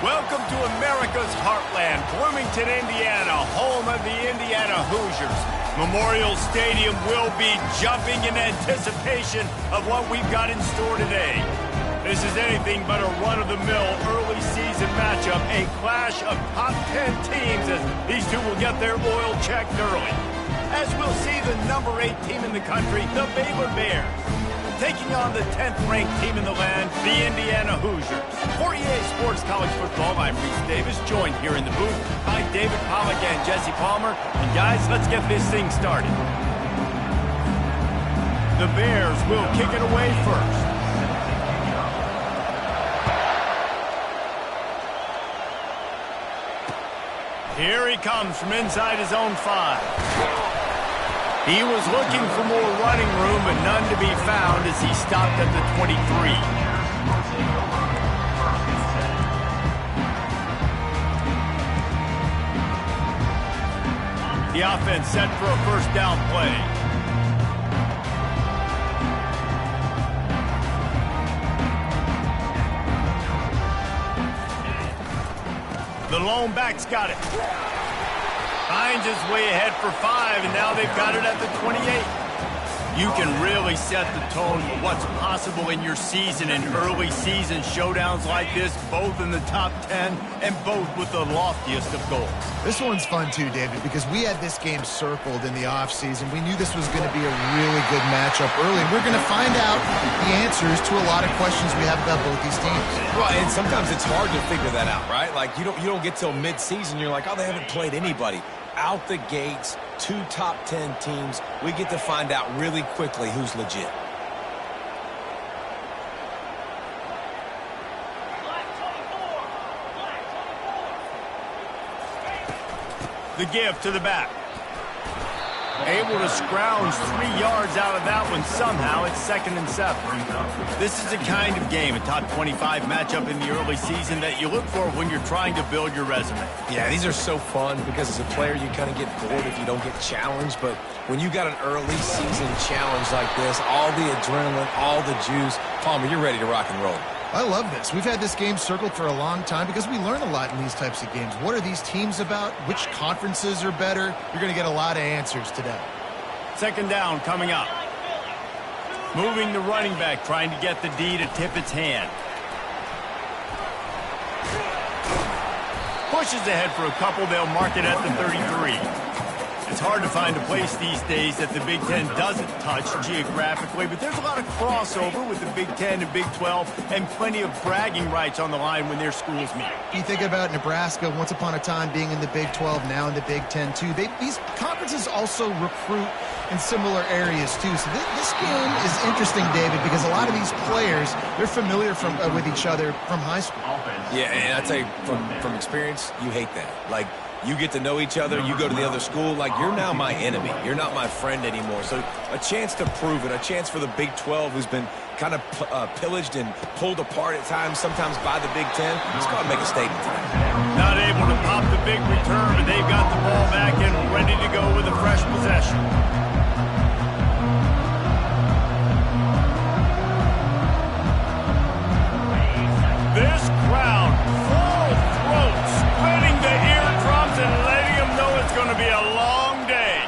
Welcome to America's heartland, Bloomington, Indiana, home of the Indiana Hoosiers. Memorial Stadium will be jumping in anticipation of what we've got in store today. This is anything but a run-of-the-mill early season matchup, a clash of top 10 teams as these two will get their oil checked early. As we'll see the number 8 team in the country, the Baylor Bears, taking on the 10th-ranked team in the land, the Indiana Hoosiers. For EA Sports College Football, I'm Reese Davis, joined here in the booth by David Pollack and Jesse Palmer. And guys, let's get this thing started. The Bears will kick it away first. Here he comes from inside his own 5. He was looking for more running room, but none to be found as he stopped at the 23. The offense set for a first down play. The lone back's got it. Finds his way ahead for 5, and now they've got it at the 28. You can really set the tone for what's possible in your season in early season showdowns like this, both in the top 10 and both with the loftiest of goals. This one's fun too, David, because we had this game circled in the offseason. We knew this was going to be a really good matchup early, and we're going to find out the answers to a lot of questions we have about both these teams. Right, and sometimes it's hard to figure that out, right? Like, you don't get till mid-season, you're like, oh, they haven't played anybody. Out the gates, 2 top 10 teams. We get to find out really quickly who's legit. The give to the back. Able to scrounge 3 yards out of that one somehow. It's 2nd and 7. This is the kind of game, a top 25 matchup in the early season, that you look for when you're trying to build your resume. Yeah, these are so fun because as a player you kind of get bored if you don't get challenged, but when you got an early season challenge like this, all the adrenaline, all the juice, Palmer, you're ready to rock and roll. I love this. We've had this game circled for a long time because we learn a lot in these types of games. What are these teams about? Which conferences are better? You're going to get a lot of answers today. 2nd down coming up. Moving the running back, trying to get the D to tip its hand. Pushes ahead for a couple. They'll mark it at the 33. It's hard to find a place these days that the Big Ten doesn't touch geographically, but there's a lot of crossover with the Big Ten and Big 12 and plenty of bragging rights on the line when their schools meet. You think about Nebraska once upon a time being in the Big 12, now in the Big 10 too. These conferences also recruit in similar areas too. So this game is interesting, David, because a lot of these players, they're familiar with each other from high school. Yeah, and I tell you, from experience, you hate that. Like, you get to know each other, you go to the other school, like, you're now my enemy. You're not my friend anymore. So a chance to prove it, a chance for the Big 12, who's been kind of pillaged and pulled apart at times, sometimes by the Big 10. Let's go out and make a statement today. Not able to pop the big return, but they've got the ball back and ready to go with a fresh possession. This crowd, full throat, splitting the eardrums and letting them know it's going to be a long day.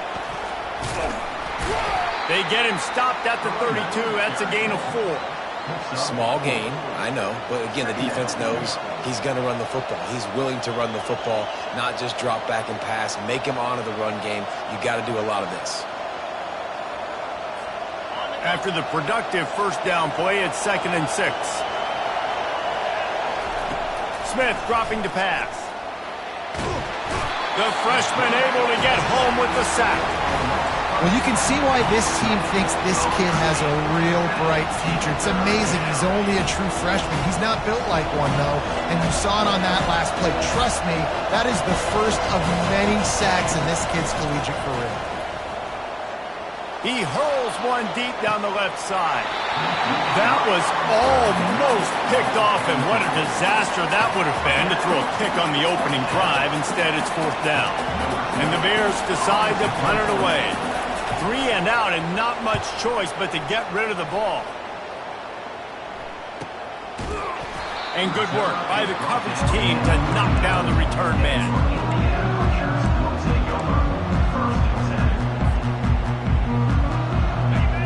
They get him stopped at the 32. That's a gain of 4. Small gain, I know. But again, the defense knows he's going to run the football. He's willing to run the football, not just drop back and pass. Make him honor the run game. You got to do a lot of this. After the productive first down play, it's 2nd and 6. Smith dropping to pass. The freshman able to get home with the sack. Well, you can see why this team thinks this kid has a real bright future. It's amazing. He's only a true freshman. He's not built like one, though, and you saw it on that last play. Trust me, that is the first of many sacks in this kid's collegiate career. He hurls one deep down the left side. That was almost picked off, and what a disaster that would have been to throw a pick on the opening drive. Instead, it's 4th down. And the Bears decide to punt it away. 3 and out, and not much choice but to get rid of the ball. And good work by the coverage team to knock down the return man.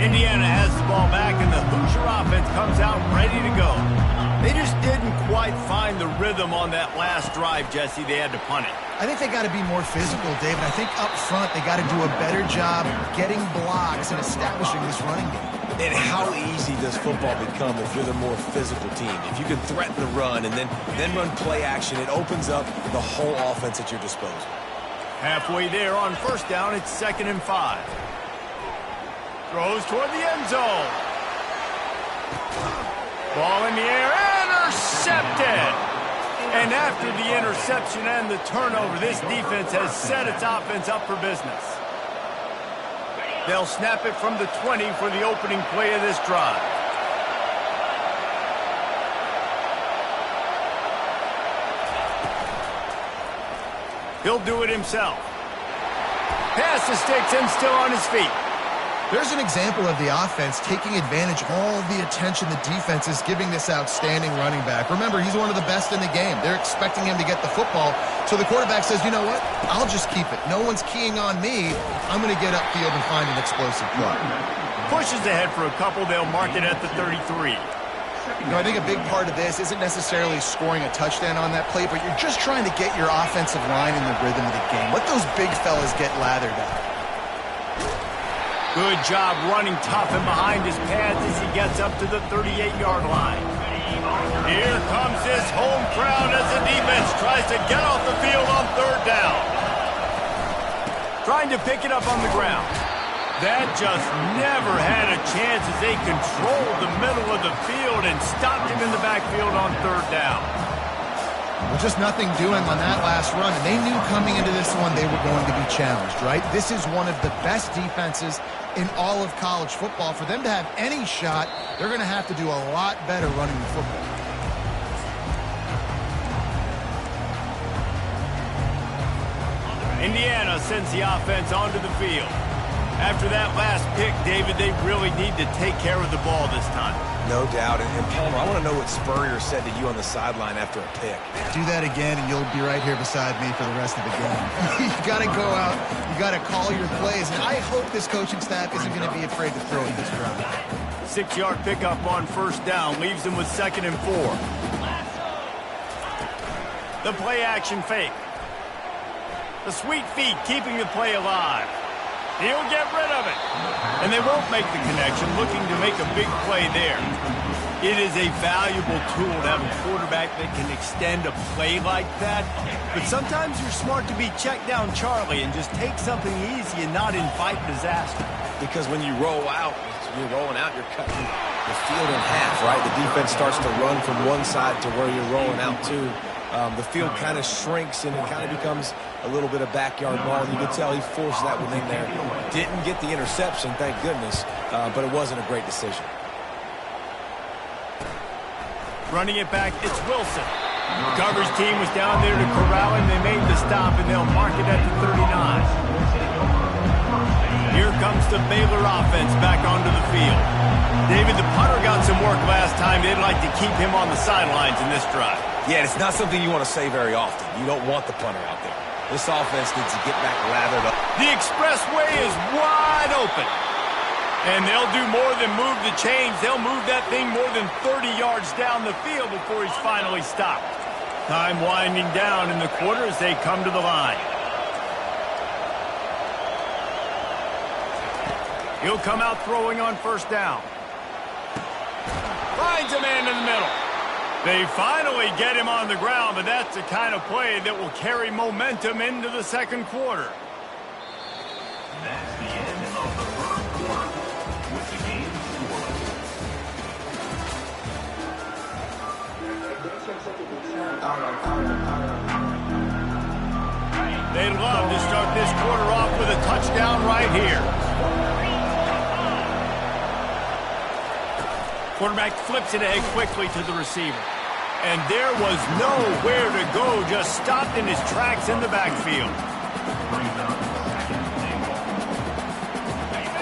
Indiana has the ball back, and the Hoosier offense comes out ready to go. They just didn't quite find the rhythm on that last drive, Jesse. They had to punt it. I think they got to be more physical, David. I think up front they got to do a better job getting blocks and establishing this running game. And how easy does football become if you're the more physical team? If you can threaten the run and then run play action, it opens up the whole offense at your disposal. Halfway there on first down, it's 2nd and 5. Throws toward the end zone. Ball in the air, intercepted! And after the interception and the turnover, this defense has set its offense up for business. They'll snap it from the 20 for the opening play of this drive. He'll do it himself. Pass to sticks and still on his feet. There's an example of the offense taking advantage of all the attention the defense is giving this outstanding running back. Remember, he's one of the best in the game. They're expecting him to get the football. So the quarterback says, you know what? I'll just keep it. No one's keying on me. I'm going to get upfield and find an explosive play. Pushes ahead for a couple. They'll mark it at the 33. You know, I think a big part of this isn't necessarily scoring a touchdown on that play, but you're just trying to get your offensive line in the rhythm of the game. Let those big fellas get lathered up. Good job running tough and behind his pads as he gets up to the 38-yard line. Here comes this home crowd as the defense tries to get off the field on 3rd down. Trying to pick it up on the ground. That just never had a chance as they controlled the middle of the field and stopped him in the backfield on 3rd down. Well, just nothing doing on that last run, and they knew coming into this one they were going to be challenged, right? This is one of the best defenses in all of college football. For them to have any shot, they're going to have to do a lot better running the football. Indiana sends the offense onto the field. After that last pick, David, they really need to take care of the ball this time. No doubt. And Palmer, I want to know what Spurrier said to you on the sideline after a pick. Do that again, and you'll be right here beside me for the rest of the game. You got to go out. You got to call your plays. And I hope this coaching staff isn't going to be afraid to throw in this drive. 6-yard pickup on 1st down leaves them with 2nd and 4. The play action fake. The sweet feet keeping the play alive. He'll get rid of it. And they won't make the connection, looking to make a big play there. It is a valuable tool to have a quarterback that can extend a play like that. But sometimes you're smart to be check down Charlie and just take something easy and not invite disaster. Because when you roll out, you're rolling out, you're cutting the field in half, right? The defense starts to run from one side to where you're rolling out to. The field kind of shrinks and it kind of becomes a little bit of backyard ball. You can tell he forced that one in there. Didn't get the interception, thank goodness, but it wasn't a great decision. Running it back, it's Wilson. Coverage team was down there to corral him. They made the stop, and they'll mark it at the 39. Here comes the Baylor offense back onto the field. David, the punter got some work last time. They'd like to keep him on the sidelines in this drive. Yeah, it's not something you want to say very often. You don't want the punter out there. This offense needs to get back lathered up. The expressway is wide open. And they'll do more than move the chains. They'll move that thing more than 30 yards down the field before he's finally stopped. Time winding down in the quarter as they come to the line. He'll come out throwing on 1st down. Finds a man in the middle. They finally get him on the ground, but that's the kind of play that will carry momentum into the 2nd quarter. That's the end of the 1st quarter with the game scored. They'd love to start this quarter off with a touchdown right here. Quarterback flips it ahead quickly to the receiver. And there was nowhere to go, just stopped in his tracks in the backfield.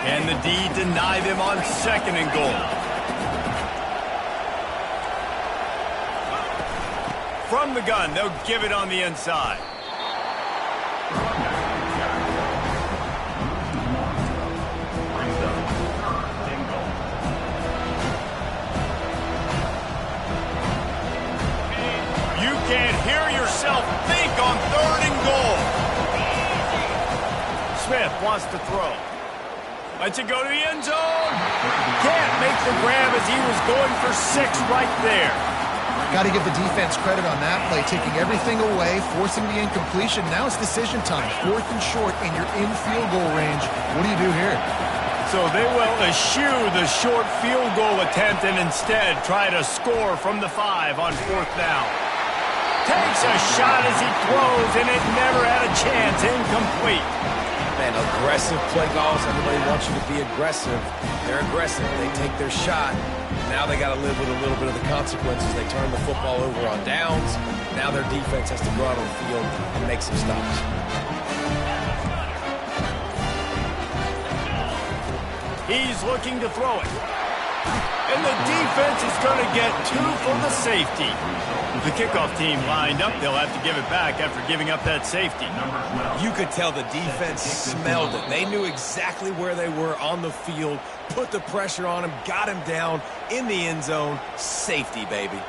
And the D deny them on 2nd and goal. From the gun, they'll give it on the inside. You can't hear yourself think on 3rd and goal. Smith wants to throw. Lets it go to the end zone. Can't make the grab as he was going for 6 right there. Got to give the defense credit on that play, taking everything away, forcing the incompletion. Now it's decision time. 4th and short, and you're in field goal range. What do you do here? So they will eschew the short field goal attempt and instead try to score from the 5 on 4th down. Takes a shot as he throws, and it never had a chance. Incomplete. Man, aggressive play calls. Everybody wants you to be aggressive. They're aggressive. They take their shot. Now they got to live with a little bit of the consequences. They turn the football over on downs. Now their defense has to go out on the field and make some stops. He's looking to throw it. And the defense is going to get 2 for the safety. The kickoff team lined up. They'll have to give it back after giving up that safety. You could tell the defense smelled it. They knew exactly where they were on the field, put the pressure on him, got him down in the end zone. Safety, baby.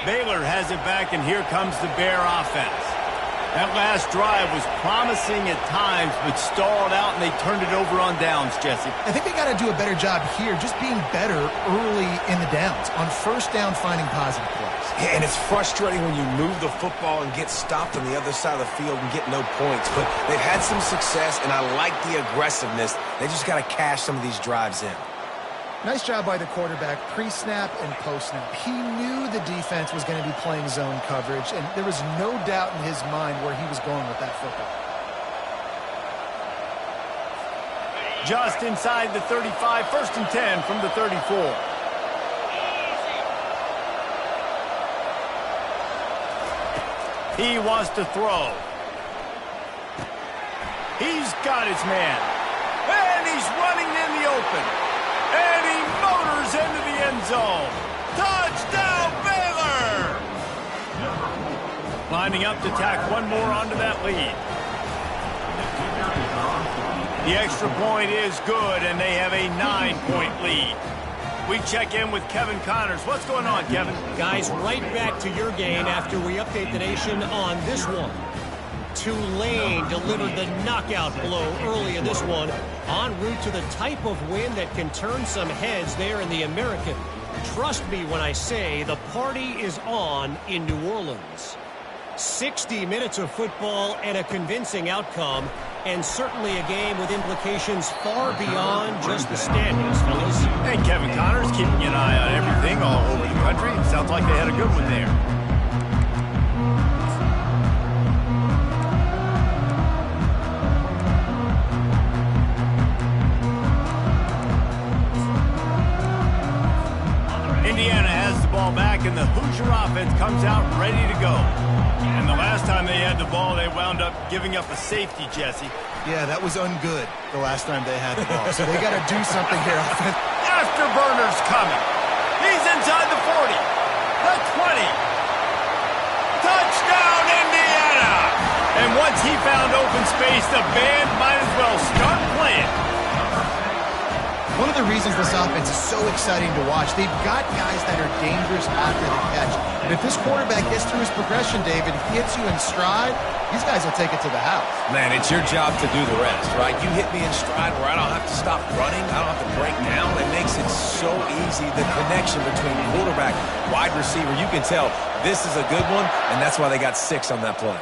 Baylor has it back, and here comes the Bear offense. That last drive was promising at times, but stalled out, and they turned it over on downs, Jesse. I think they got to do a better job here, just being better early in the downs. On 1st down, finding positive plays. Yeah, and it's frustrating when you move the football and get stopped on the other side of the field and get no points. But they've had some success, and I like the aggressiveness. They just got to cash some of these drives in. Nice job by the quarterback, pre-snap and post-snap. He knew the defense was going to be playing zone coverage, and there was no doubt in his mind where he was going with that football. Just inside the 35, 1st and 10 from the 34. He wants to throw. He's got his man. And he's running in the open. And he motors into the end zone. Touchdown, Baylor! Lining up to tack one more onto that lead. The extra point is good, and they have a 9-point lead. We check in with Kevin Connors. What's going on, Kevin? Guys, right back to your game after we update the nation on this one. Tulane delivered the knockout blow early in this one, en route to the type of win that can turn some heads there in the American. Trust me when I say the party is on in New Orleans. 60 minutes of football and a convincing outcome, and certainly a game with implications far beyond just the standings, fellas. And Kevin Connors keeping an eye on everything all over the country. Sounds like they had a good one there. Indiana has the ball back, and the Hoosier offense comes out ready to go. And the last time they had the ball, they wound up giving up a safety, Jesse. Yeah, that was ungood the last time they had the ball. So they got to do something here. Afterburner's coming. He's inside the 40. The 20. Touchdown, Indiana! And once he found open space, the band might as well start playing. One of the reasons this offense is so exciting to watch, they've got guys that are dangerous after the catch. And if this quarterback gets through his progression, David, he hits you in stride, these guys will take it to the house. Man, it's your job to do the rest, right? You hit me in stride where I don't have to stop running. I don't have to break down. It makes it so easy. The connection between quarterback, wide receiver, you can tell this is a good one, and that's why they got 6 on that play.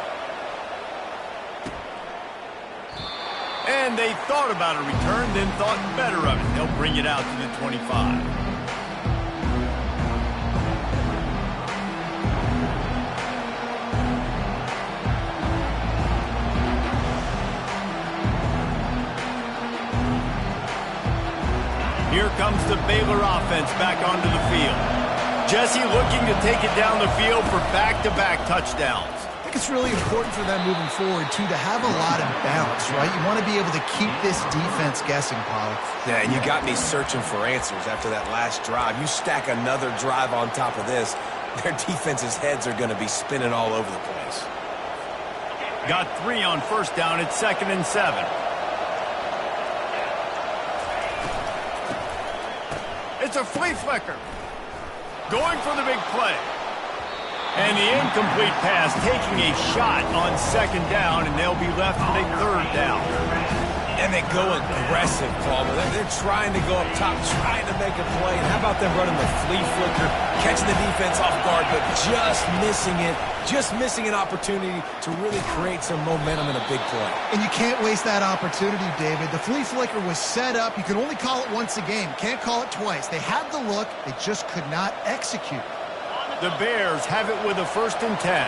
And they thought about a return, then thought better of it. They'll bring it out to the 25. Here comes the Baylor offense back onto the field. Jesse looking to take it down the field for back-to-back touchdowns. I think it's really important for them moving forward, too, to have a lot of balance, right? You want to be able to keep this defense guessing, Pollock. Yeah, and you got me searching for answers after that last drive. You stack another drive on top of this, their defense's heads are going to be spinning all over the place. Got 3 on first down. It's 2nd and 7. It's a flea flicker. Going for the big play. And the incomplete pass taking a shot on 2nd down, and they'll be left with a 3rd down. And they go aggressive, Paul. They're trying to go up top, trying to make a play. And how about them running the flea flicker, catching the defense off guard, but just missing it, just missing an opportunity to really create some momentum in a big play. And you can't waste that opportunity, David. The flea flicker was set up. You can only call it once a game. Can't call it twice. They had the look. They just could not execute. The Bears have it with a 1st and 10.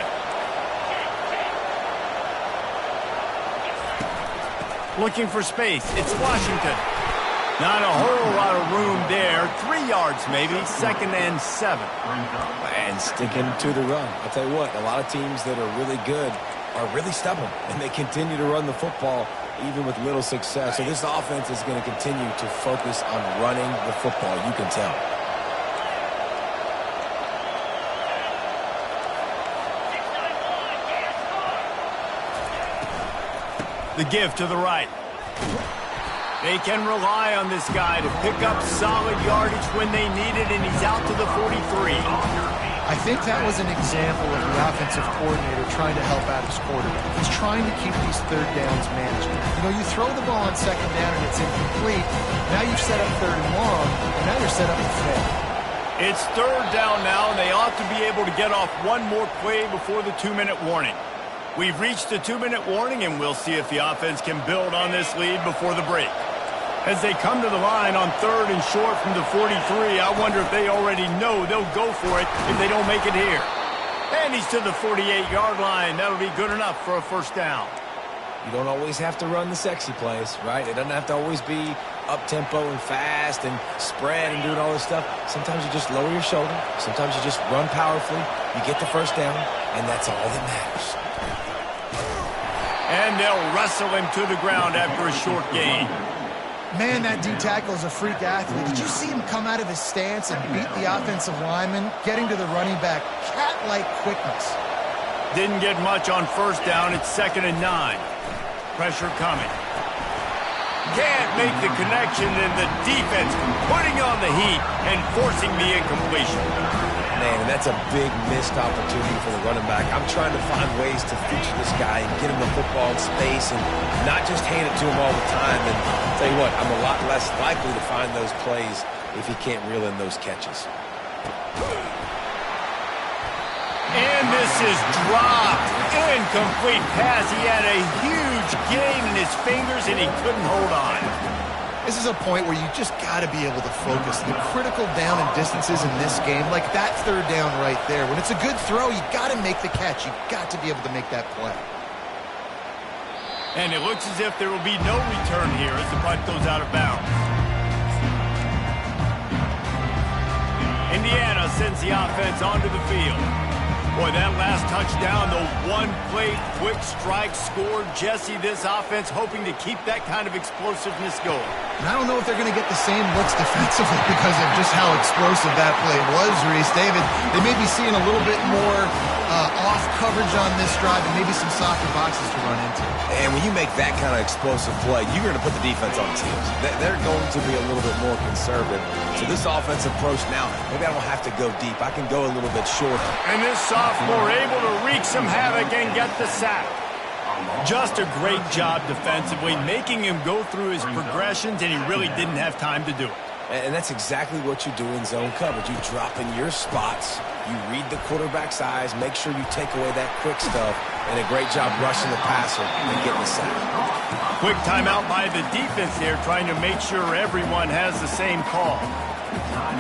Looking for space. It's Washington. Not a whole lot of room there. 3 yards maybe. 2nd and 7. And sticking to the run. I'll tell you what, a lot of teams that are really good are really stubborn, and they continue to run the football even with little success. So this offense is going to continue to focus on running the football. You can tell. The give to the right. They can rely on this guy to pick up solid yardage when they need it, and he's out to the 43. I think that was an example of the offensive coordinator trying to help out his quarterback. He's trying to keep these 3rd downs manageable. You know, you throw the ball on 2nd down and it's incomplete. Now you've set up 3rd and long, and now you're set up to fail. It's 3rd down now, and they ought to be able to get off one more play before the 2-minute warning. We've reached the 2-minute warning, and we'll see if the offense can build on this lead before the break. As they come to the line on 3rd and short from the 43, I wonder if they already know they'll go for it if they don't make it here. And he's to the 48-yard line. That'll be good enough for a 1st down. You don't always have to run the sexy plays, right? It doesn't have to always be up-tempo and fast and spread and doing all this stuff. Sometimes you just lower your shoulder. Sometimes you just run powerfully. You get the 1st down, and that's all that matters. And they'll wrestle him to the ground after a short gain. Man, that D-tackle is a freak athlete. Did you see him come out of his stance and beat the offensive lineman, getting to the running back? Cat-like quickness. Didn't get much on 1st down. It's 2nd and 9. Pressure coming. Can't make the connection, and the defense putting on the heat and forcing the incompletion. Man, that's a big missed opportunity for the running back. I'm trying to find ways to feature this guy and get him the football in space and not just hand it to him all the time. And I'll tell you what, I'm a lot less likely to find those plays if he can't reel in those catches. And this is dropped. Incomplete pass. He had a huge gain in his fingers, and he couldn't hold on. This is a point where you just got to be able to focus. The critical down and distances in this game, like that 3rd down right there. When it's a good throw, you got to make the catch. You got to be able to make that play. And it looks as if there will be no return here as the punt goes out of bounds. Indiana sends the offense onto the field. Boy, that last touchdown, the one-play quick strike scored. Jesse, this offense hoping to keep that kind of explosiveness going. And I don't know if they're going to get the same looks defensively because of just how explosive that play was, Reese. David, they may be seeing a little bit more off coverage on this drive and maybe some softer boxes to run into. And when you make that kind of explosive play, you're going to put the defense on teams. They're going to be a little bit more conservative. So this offensive approach now, maybe I don't have to go deep. I can go a little bit shorter. And this sophomore able to wreak some havoc and get the sack. Just a great job defensively, making him go through his progressions, and he really didn't have time to do it. And that's exactly what you do in zone coverage. You drop in your spots, you read the quarterback's eyes, make sure you take away that quick stuff, and a great job rushing the passer and getting the sack. Quick timeout by the defense there, trying to make sure everyone has the same call.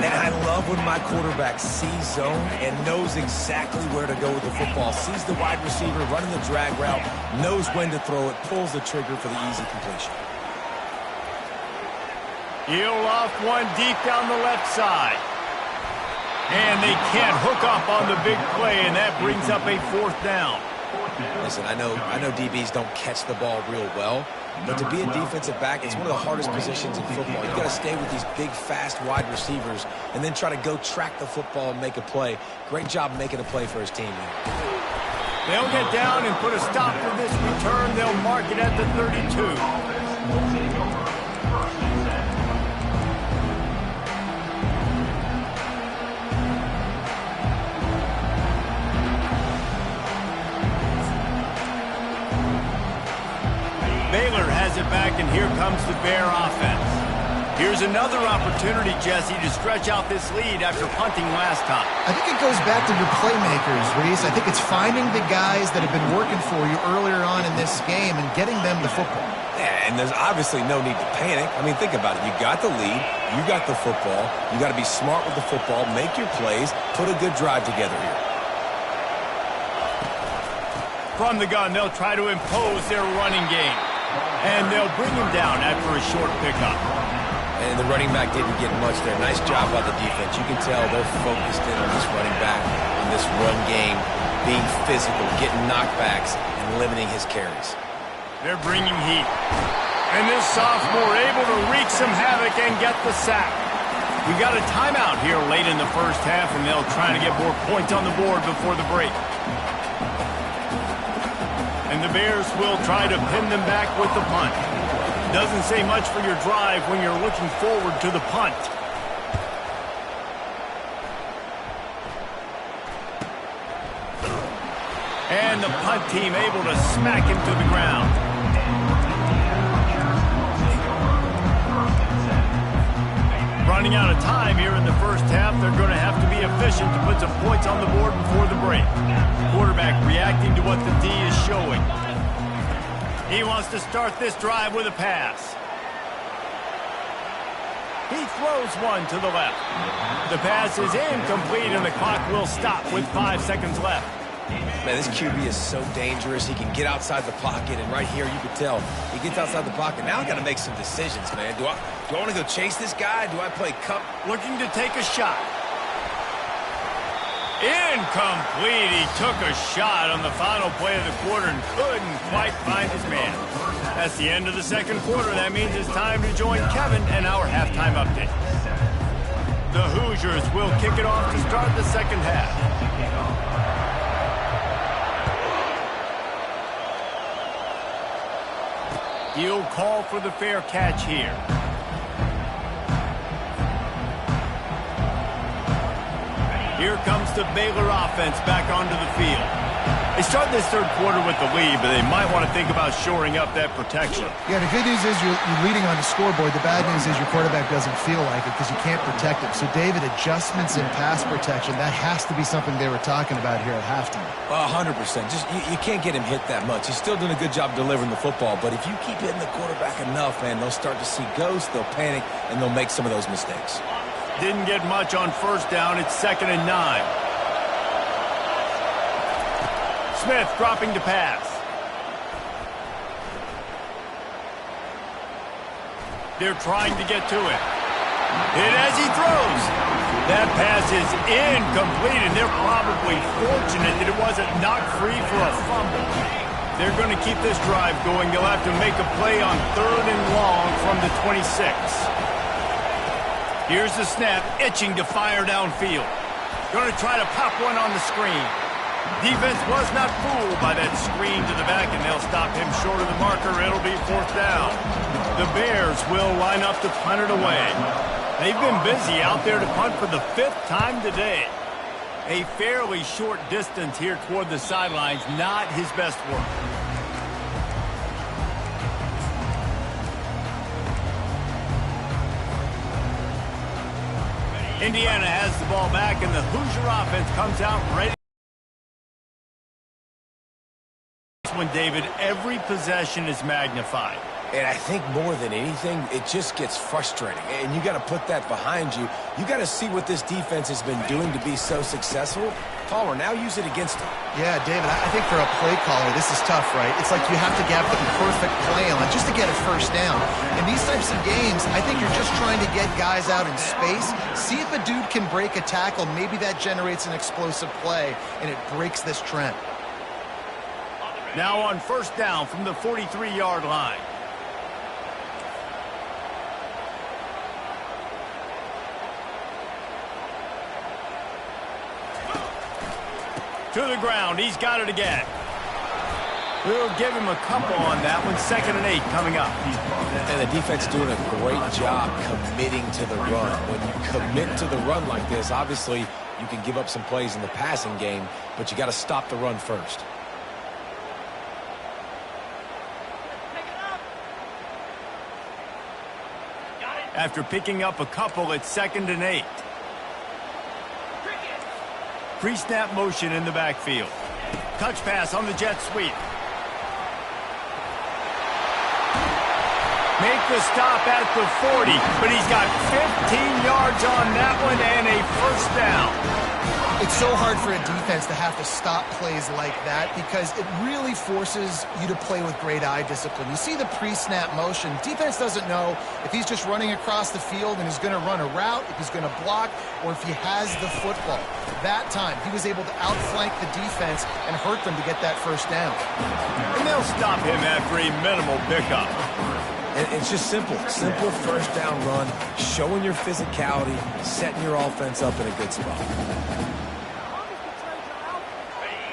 And I love when my quarterback sees zone and knows exactly where to go with the football. Sees the wide receiver running the drag route, knows when to throw it, pulls the trigger for the easy completion. He'll off one deep down the left side. And they can't hook up on the big play, and that brings up a 4th down. Listen, I know DBs don't catch the ball real well, but to be a defensive back, it's one of the hardest positions in football. You've got to stay with these big, fast, wide receivers and then try to go track the football and make a play. Great job making a play for his team here. They'll get down and put a stop to this return. They'll mark it at the 32. Baylor has it back, and here comes the Bear offense. Here's another opportunity, Jesse, to stretch out this lead after punting last time. I think it goes back to your playmakers, Reese. I think it's finding the guys that have been working for you earlier on in this game and getting them the football. Yeah, and there's obviously no need to panic. I mean, think about it. You got the lead. You got the football. You got to be smart with the football, make your plays, put a good drive together here. From the gun, they'll try to impose their running game. And they'll bring him down after a short pickup. And the running back didn't get much there. Nice job by the defense. You can tell they're focused in on this running back, on this run game, being physical, getting knockbacks, and limiting his carries. They're bringing heat. And this sophomore able to wreak some havoc and get the sack. We got a timeout here late in the first half, and they'll try to get more points on the board before the break. And the Bears will try to pin them back with the punt. Doesn't say much for your drive when you're looking forward to the punt. And the punt team able to smack him to the ground. Running out of time here in the first half. They're going to have to be efficient to put some points on the board before the break. Quarterback reacting to what the D is showing. He wants to start this drive with a pass. He throws one to the left. The pass is incomplete, and the clock will stop with 5 seconds left. Man, this QB is so dangerous. He can get outside the pocket, and right here you can tell he gets outside the pocket. Now I got to make some decisions, man. Do I want to go chase this guy? Do I play cup? Looking to take a shot. Incomplete. He took a shot on the final play of the quarter and couldn't quite find his man. That's the end of the second quarter. That means it's time to join Kevin and our halftime update. The Hoosiers will kick it off to start the second half. He'll call for the fair catch here. Here comes the Baylor offense back onto the field. They start this third quarter with the lead, but they might want to think about shoring up that protection. Yeah, the good news is you're leading on the scoreboard. The bad news is your quarterback doesn't feel like it because you can't protect him. So, David, adjustments in pass protection, that has to be something they were talking about here at halftime. 100%. Just you can't get him hit that much. He's still doing a good job delivering the football, but if you keep hitting the quarterback enough, man, they'll start to see ghosts, they'll panic, and they'll make some of those mistakes. Didn't get much on first down. It's 2nd and 9. Smith dropping to pass. They're trying to get to it. Hit as he throws. That pass is incomplete, and they're probably fortunate that it wasn't knocked free for a fumble. They're going to keep this drive going. They'll have to make a play on 3rd and long from the 26. Here's the snap, itching to fire downfield. Going to try to pop one on the screen. Defense was not fooled by that screen to the back, and they'll stop him short of the marker. It'll be 4th down. The Bears will line up to punt it away. They've been busy out there to punt for the 5th time today. A fairly short distance here toward the sidelines, not his best work. Indiana has the ball back, and the Hoosier offense comes out ready. When David, every possession is magnified. And I think more than anything, it just gets frustrating. And you got to put that behind you. You got to see what this defense has been doing to be so successful. Palmer, now use it against them. Yeah, David, I think for a play caller, this is tough, right? It's like you have to get the perfect play on just to get a first down. In these types of games, I think you're just trying to get guys out in space, see if a dude can break a tackle. Maybe that generates an explosive play, and it breaks this trend. Now on first down from the 43-yard line. To the ground. He's got it again. We'll give him a couple on that one. 2nd and 8 coming up. And the defense doing a great job committing to the run. When you commit to the run like this, obviously you can give up some plays in the passing game, but you got to stop the run first. After picking up a couple, it's 2nd and 8. Pre-snap motion in the backfield. Touch pass on the jet sweep. Make the stop at the 40, but he's got 15 yards on that one and a first down. It's so hard for a defense to have to stop plays like that because it really forces you to play with great eye discipline. You see the pre-snap motion. Defense doesn't know if he's just running across the field and is going to run a route, if he's going to block, or if he has the football. That time, he was able to outflank the defense and hurt them to get that first down. And they'll stop him after a minimal pickup. And it's just simple first down run, showing your physicality, setting your offense up in a good spot.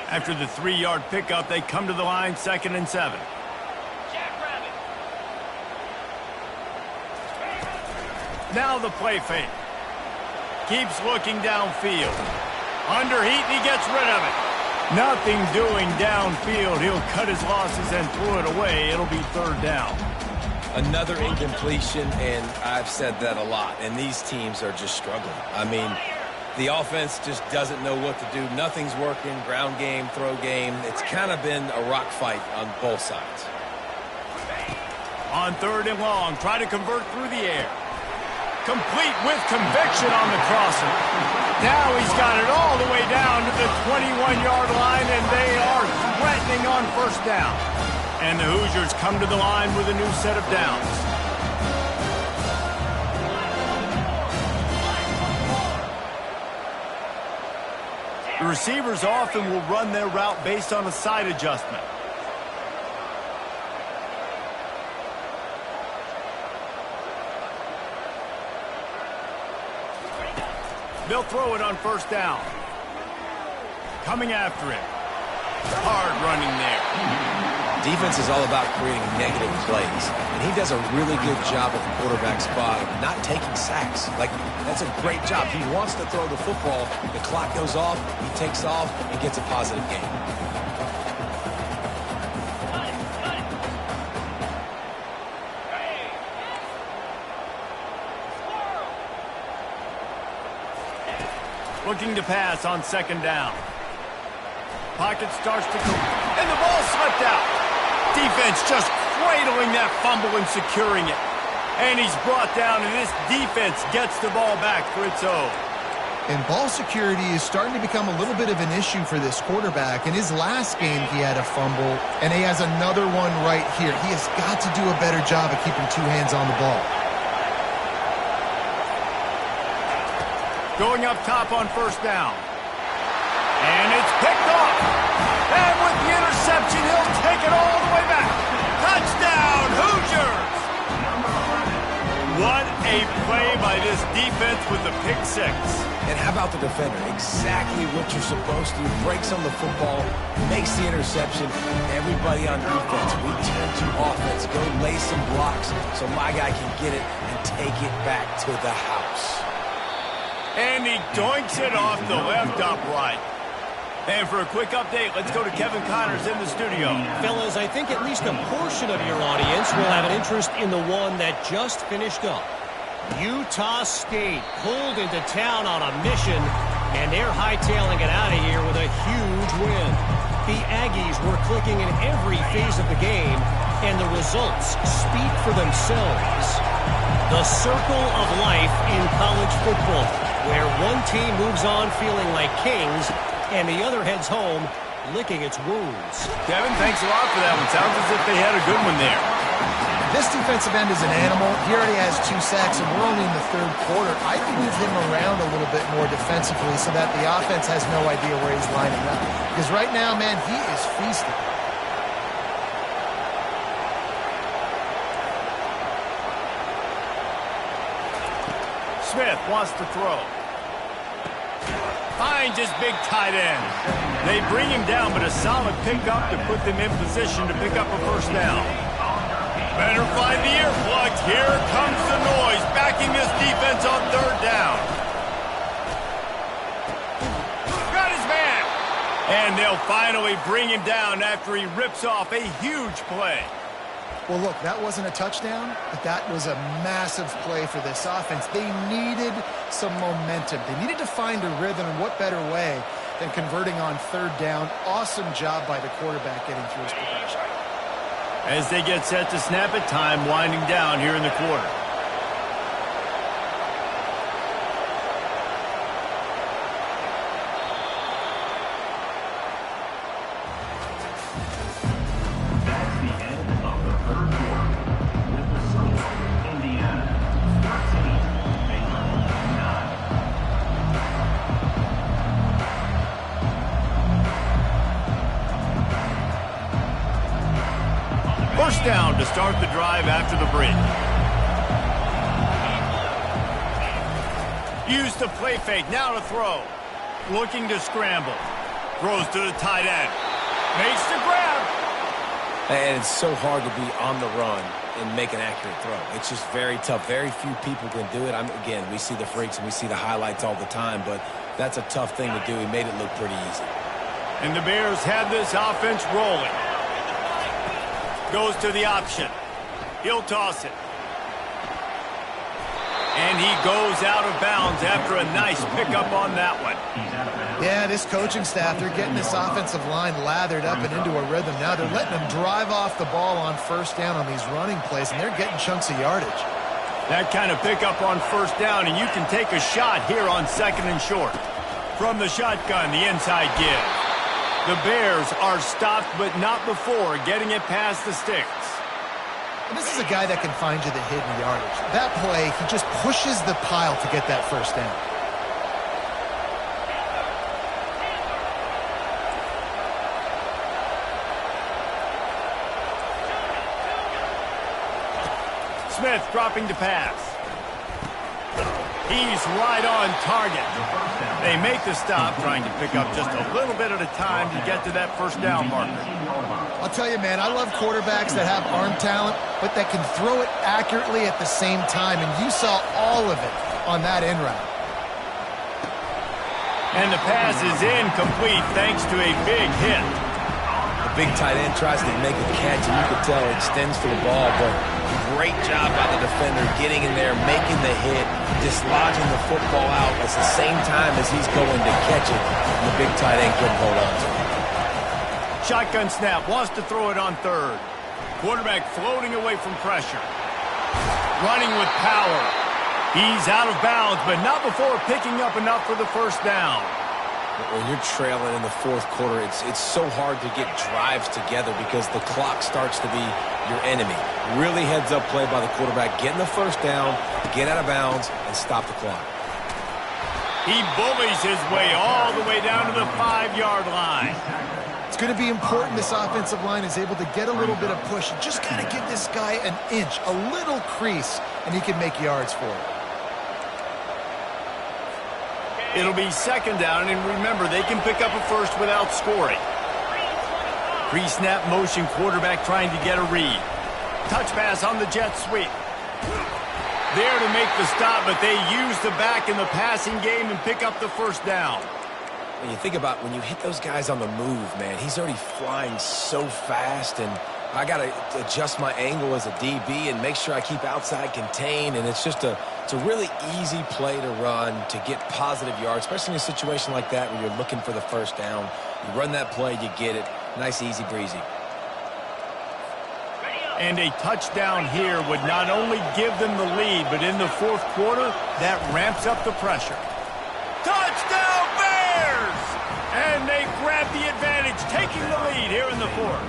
After the 3-yard pickup, they come to the line, 2nd and 7. Now the play fake. Keeps looking downfield. Under heat, he gets rid of it. Nothing doing downfield. He'll cut his losses and throw it away. It'll be 3rd down. Another incompletion, and I've said that a lot, and these teams are just struggling. I mean, the offense just doesn't know what to do. Nothing's working, ground game, throw game. It's kind of been a rock fight on both sides. On 3rd and long, try to convert through the air. Complete with conviction on the crosser. Now he's got it all the way down to the 21-yard line, and they are threatening on first down. And the Hoosiers come to the line with a new set of downs. The receivers often will run their route based on a side adjustment. They'll throw it on first down. Coming after it. Hard running there. Defense is all about creating negative plays, and he does a really good job at the quarterback spot of not taking sacks. Like, that's a great job. He wants to throw the football. The clock goes off, he takes off, and gets a positive gain. Looking to pass on 2nd down. Pocket starts to go, and the ball slipped out. Defense just cradling that fumble and securing it. And he's brought down, and this defense gets the ball back for its own. And ball security is starting to become a little bit of an issue for this quarterback. In his last game, he had a fumble, and he has another one right here. He has got to do a better job of keeping 2 hands on the ball. Going up top on first down. And it's picked off. And with the interception, he'll take it all the way back. Touchdown, Hoosiers! What a play by this defense with the pick 6. And how about the defender? Exactly what you're supposed to do. Breaks on the football, makes the interception. Everybody on defense, we turn to offense. Go lay some blocks so my guy can get it and take it back to the house. And he doinks it off the left upright. And for a quick update, let's go to Kevin Connors in the studio. Fellas, I think at least a portion of your audience will have an interest in the one that just finished up. Utah State pulled into town on a mission, and they're hightailing it out of here with a huge win. The Aggies were clicking in every phase of the game, and the results speak for themselves. The circle of life in college football, where one team moves on feeling like kings, and the other heads home licking its wounds. Kevin, thanks a lot for that one. Sounds as if they had a good one there. This defensive end is an animal. He already has 2 sacks, and we're only in the 3rd quarter. I'd move him around a little bit more defensively so that the offense has no idea where he's lining up. Because right now, man, he is feasting. Smith wants to throw. Finds his big tight end. They bring him down, but a solid pickup to put them in position to pick up a first down. Better find the earplugs. Here comes the noise, backing this defense on third down. Got his man. And they'll finally bring him down after he rips off a huge play. Well, look, that wasn't a touchdown, but that was a massive play for this offense. They needed some momentum. They needed to find a rhythm, and what better way than converting on third down. Awesome job by the quarterback getting through his progression. As they get set to snap it, time winding down here in the quarter. First down to start the drive after the break. Use the play fake, now to throw. Looking to scramble. Throws to the tight end. Makes the grab. And it's so hard to be on the run and make an accurate throw. It's just very tough. Very few people can do it. Again, we see the freaks and we see the highlights all the time, but that's a tough thing to do. He made it look pretty easy. And the Bears have this offense rolling. Goes to the option. He'll toss it. And he goes out of bounds after a nice pickup on that one. Yeah, this coaching staff, they're getting this offensive line lathered up and into a rhythm now. They're letting them drive off the ball on first down on these running plays, and they're getting chunks of yardage. That kind of pickup on first down, and you can take a shot here on second and short. From the shotgun, the inside give. The Bears are stopped, but not before getting it past the sticks. And this is a guy that can find you the hidden yardage. That play, he just pushes the pile to get that first down. Smith dropping to pass. He's right on target. They make the stop, trying to pick up just a little bit at a time to get to that first down marker. I'll tell you, man, I love quarterbacks that have arm talent, but that can throw it accurately at the same time, and you saw all of it on that end route. And the pass is incomplete thanks to a big hit. The big tight end tries to make a catch, and you could tell it extends for the ball, but great job by the defender getting in there, making the hit, dislodging the football out at the same time as he's going to catch it. And the big tight end couldn't hold on to it. Shotgun snap, wants to throw it on third. Quarterback floating away from pressure. Running with power. He's out of bounds, but not before picking up enough for the first down. When you're trailing in the fourth quarter, it's so hard to get drives together because the clock starts to be your enemy. Really heads-up play by the quarterback, getting the first down, get out of bounds, and stop the clock. He bullies his way all the way down to the 5-yard line. It's going to be important this offensive line is able to get a little bit of push and just kind of give this guy an inch, a little crease, and he can make yards for it. It'll be second down, and remember, they can pick up a first without scoring. Pre-snap motion, quarterback trying to get a read. Touch pass on the jet sweep. There to make the stop, but they use the back in the passing game and pick up the first down. When you think about when you hit those guys on the move, man, he's already flying so fast, and I got to adjust my angle as a DB and make sure I keep outside contained, and it's just it's a really easy play to run to get positive yards, especially in a situation like that where you're looking for the first down. You run that play, you get it. Nice, easy breezy. And a touchdown here would not only give them the lead, but in the fourth quarter, that ramps up the pressure. Touchdown, Bears! And they grab the advantage, taking the lead here in the fourth.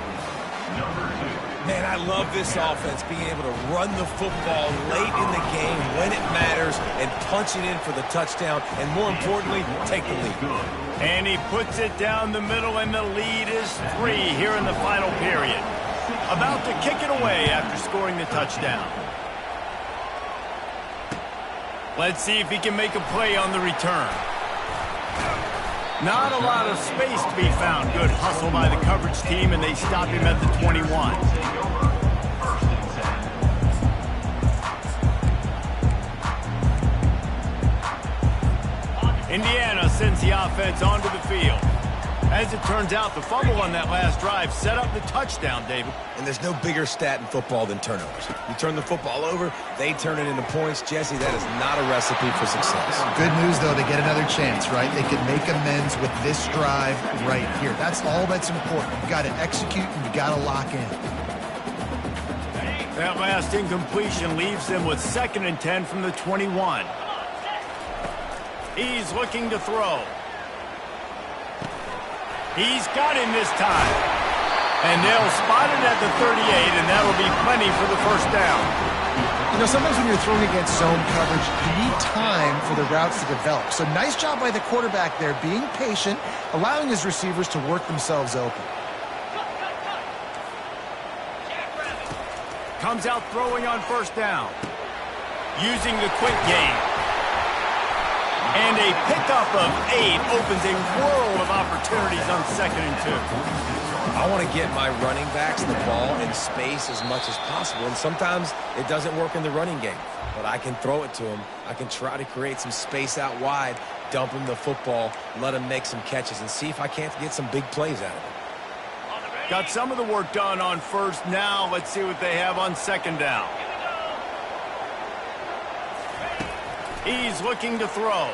Man, I love this offense, being able to run the football late in the game when it matters and punch it in for the touchdown, and more importantly, take the lead. And he puts it down the middle, and the lead is 3 here in the final period. About to kick it away after scoring the touchdown. Let's see if he can make a play on the return. Not a lot of space to be found. Good hustle by the coverage team, and they stop him at the 21. Indiana sends the offense onto the field. As it turns out, the fumble on that last drive set up the touchdown, David. And there's no bigger stat in football than turnovers. You turn the football over, they turn it into points. Jesse, that is not a recipe for success. Good news, though, they get another chance, right? They can make amends with this drive right here. That's all that's important. You've got to execute and you've got to lock in. That last incompletion leaves them with 2nd and 10 from the 21. He's looking to throw. He's got him this time. And they'll spot it at the 38, and that'll be plenty for the first down. You know, sometimes when you're throwing against zone coverage, you need time for the routes to develop. So nice job by the quarterback there, being patient, allowing his receivers to work themselves open. Comes out throwing on first down. Using the quick game. And a pickup of 8 opens a world of opportunities on 2nd and 2. I want to get my running backs the ball in space as much as possible, and sometimes it doesn't work in the running game. But I can throw it to them. I can try to create some space out wide, dump him the football, let him make some catches, and see if I can't get some big plays out of it. Got some of the work done on first. Now let's see what they have on 2nd down. He's looking to throw.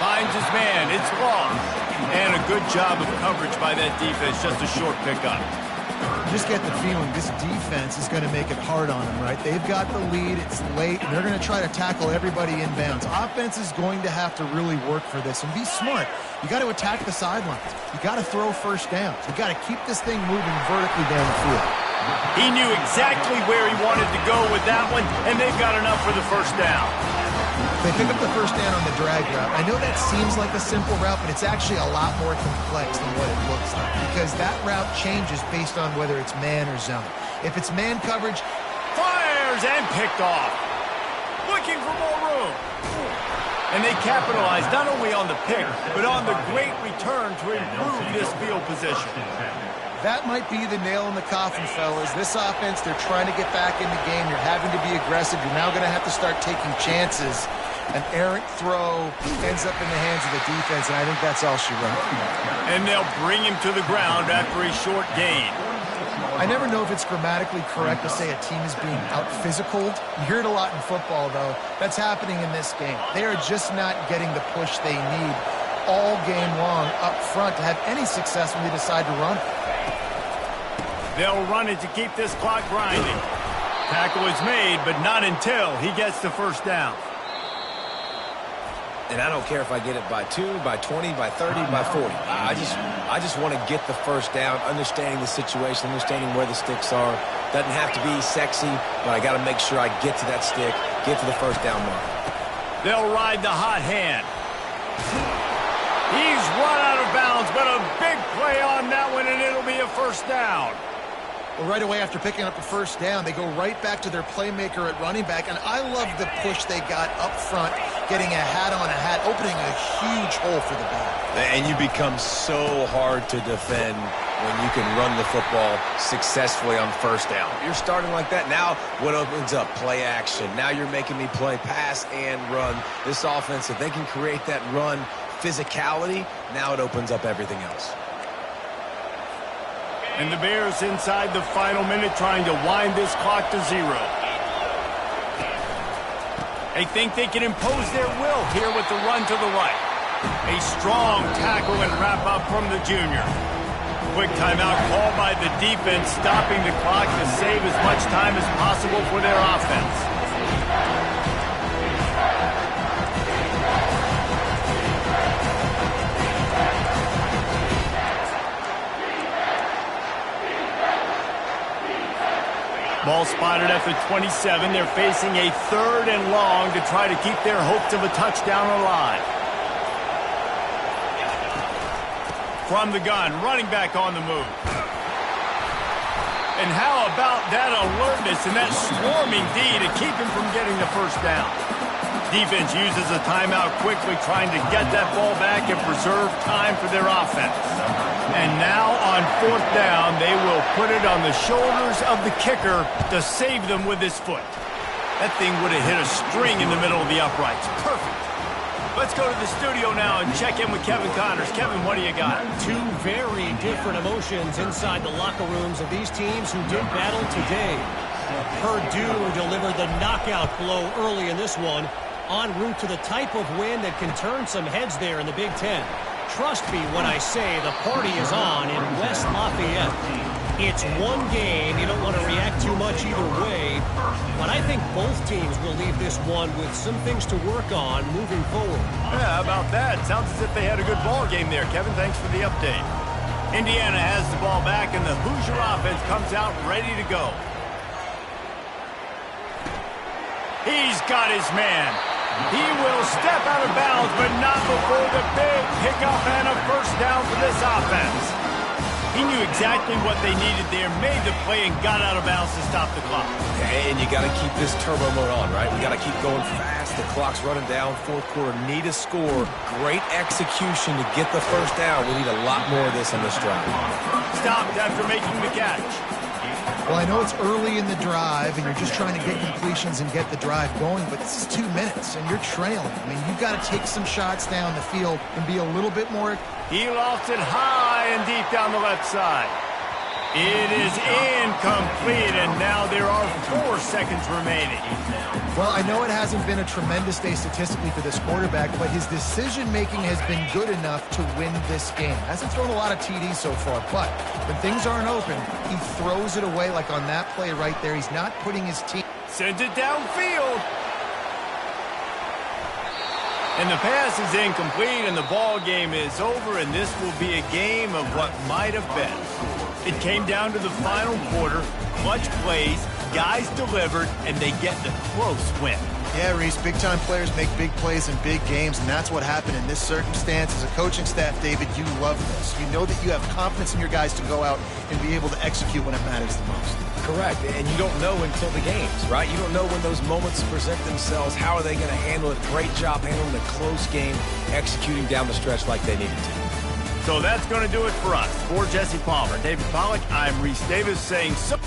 Finds his man. It's long. And a good job of coverage by that defense. Just a short pickup. You just get the feeling this defense is going to make it hard on them, right? They've got the lead. It's late, and they're going to try to tackle everybody inbounds. Offense is going to have to really work for this and be smart. You got to attack the sidelines. You got to throw first downs. You got to keep this thing moving vertically down the field. He knew exactly where he wanted to go with that one, and they've got enough for the first down. They pick up the first down on the drag route. I know that seems like a simple route, but it's actually a lot more complex than what it looks like because that route changes based on whether it's man or zone. If it's man coverage, fires and picked off. Looking for more room. And they capitalize not only on the pick, but on the great return to improve this field position. That might be the nail in the coffin, fellas. This offense, they're trying to get back in the game. You're having to be aggressive. You're now going to have to start taking chances. An errant throw ends up in the hands of the defense, and I think that's all she wrote. And they'll bring him to the ground after a short gain. I never know if it's grammatically correct to say a team is being out-physicaled. You hear it a lot in football, though. That's happening in this game. They are just not getting the push they need all game long up front to have any success when they decide to run it. They'll run it to keep this clock grinding. Tackle is made, but not until he gets the first down. And I don't care if I get it by 2, by 20, by 30, by 40. I just want to get the first down, understanding the situation, understanding where the sticks are. Doesn't have to be sexy, but I got to make sure I get to that stick, get to the first down mark. They'll ride the hot hand. He's run out of bounds, but a big play on that one, and it'll be a first down. Well, right away after picking up the first down, they go right back to their playmaker at running back, and I love the push they got up front, getting a hat on a hat, opening a huge hole for the back. And you become so hard to defend when you can run the football successfully on first down. You're starting like that. Now what opens up? Play action. Now you're making me play pass and run. This offense, if they can create that run physicality, now it opens up everything else. And the Bears inside the final minute trying to wind this clock to 0. They think they can impose their will here with the run to the right. A strong tackle and wrap up from the junior. Quick timeout called by the defense, stopping the clock to save as much time as possible for their offense. Ball spotted at the 27. They're facing a 3rd and long to try to keep their hopes of a touchdown alive. From the gun, running back on the move. And how about that alertness and that swarming D to keep him from getting the first down? Defense uses a timeout quickly, trying to get that ball back and preserve time for their offense. And now on 4th down, they will put it on the shoulders of the kicker to save them with his foot. That thing would have hit a string in the middle of the uprights. Perfect. Let's go to the studio now and check in with Kevin Connors. Kevin, what do you got? Two very different emotions inside the locker rooms of these teams who did battle today. Purdue delivered the knockout blow early in this one, en route to the type of win that can turn some heads there in the Big Ten. Trust me when I say the party is on in West Lafayette. It's one game. You don't want to react too much either way. But I think both teams will leave this one with some things to work on moving forward. Yeah, how about that? Sounds as if they had a good ball game there. Kevin, thanks for the update. Indiana has the ball back, and the Hoosier offense comes out ready to go. He's got his man. He will step out of bounds, but not before the big pickup and a first down for this offense. He knew exactly what they needed there, made the play, and got out of bounds to stop the clock. And you got to keep this turbo mode on, right? We got to keep going fast. The clock's running down. 4th quarter, need a score. Great execution to get the first down. We need a lot more of this on this drive. Stopped after making the catch. Well, I know it's early in the drive, and you're just trying to get completions and get the drive going, but this is 2 minutes, and you're trailing. I mean, you've got to take some shots down the field and be a little bit more. He lost it high and deep down the left side. It is incomplete, and now there are 4 seconds remaining. Well, I know it hasn't been a tremendous day statistically for this quarterback, but his decision-making has been good enough to win this game. Hasn't thrown a lot of TDs so far, but when things aren't open, he throws it away like on that play right there. He's not putting his team. Sends it downfield. And the pass is incomplete, and the ball game is over, and this will be a game of what might have been. It came down to the final quarter, clutch plays, guys delivered, and they get the close win. Yeah, Reese, big-time players make big plays in big games, and that's what happened in this circumstance. As a coaching staff, David, you love this. You know that you have confidence in your guys to go out and be able to execute when it matters the most. Correct, and you don't know until the games, right? You don't know when those moments present themselves. How are they going to handle it? Great job handling a close game, executing down the stretch like they needed to. So that's going to do it for us. For Jesse Palmer, David Pollack, I'm Reese Davis saying so.